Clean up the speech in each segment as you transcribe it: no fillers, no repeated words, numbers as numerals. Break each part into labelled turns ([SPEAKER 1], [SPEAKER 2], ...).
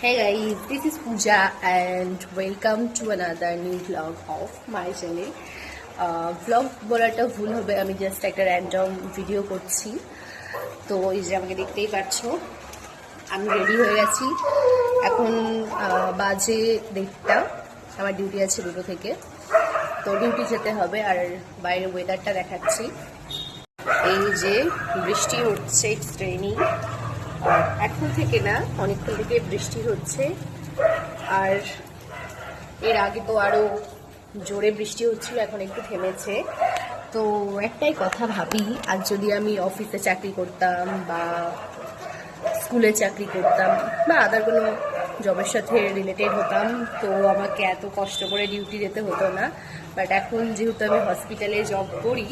[SPEAKER 1] Hey guys, this is Pooja and welcome to another new vlog of my channel. Vlog বলাটা ভুল হবে, আমি just একটা random video করছি। তো এই যে আমাকে দেখতেই পাচ্ছ, আমি রেডি হয়ে গেছি। এখন বাজে 1:30, আমার ডিউটি আছে 2টো থেকে। তো ডিউটি যেতে হবে আর বাইরের ওয়েদারটা দেখাচ্ছি। এই যে বৃষ্টি হচ্ছে, ইটস রেইনিং। এখন থেকে না, অনেকক্ষণ থেকে বৃষ্টি হচ্ছে। আর এর আগে তো আরো জোরে বৃষ্টি হচ্ছিল, এখন একটু থেমেছে। তো একটাই কথা ভাবি, আর যদি আমি অফিসে চাকরি করতাম বা স্কুলে চাকরি করতাম বা আদার কোনো জবের সাথে রিলেটেড হতাম, তো আমাকে এত কষ্ট করে ডিউটি যেতে হতো না। বাট এখন যেহেতু আমি হসপিটালে জব করি,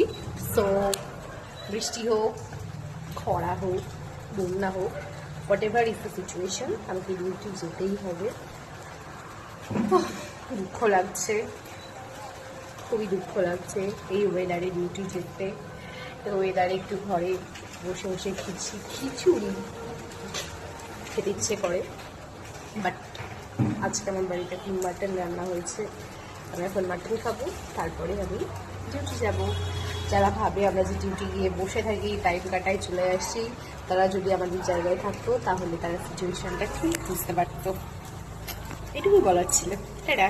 [SPEAKER 1] সো বৃষ্টি হোক, খরা হোক, বন্যা হোক, what ever is the situation, আমাকে ডিউটি যেতেই হবে। দুঃখ লাগছে, খুবই দুঃখ লাগছে এই ওয়েদারে ডিউটি যেতে। ওয়েদারে একটু ঘরে বসে বসে খিচুড়ি খেতে ইচ্ছে করে। বাট আজকে আমার বাড়িতে মাটন রান্না হয়েছে, আমি এখন মাটন খাবো, তারপরে আমি ডিউটি যাব। যারা ভাবে আমরা যে ডিউটি গিয়ে বসে থাকি, টাইম কাটাই, চলে আসি, তারা যদি আমাদের জায়গায় থাকতো তাহলে তারা সিচুয়েশনটা ঠিক বুঝতে পারতো। এটুকুই বলার ছিল। টাটা।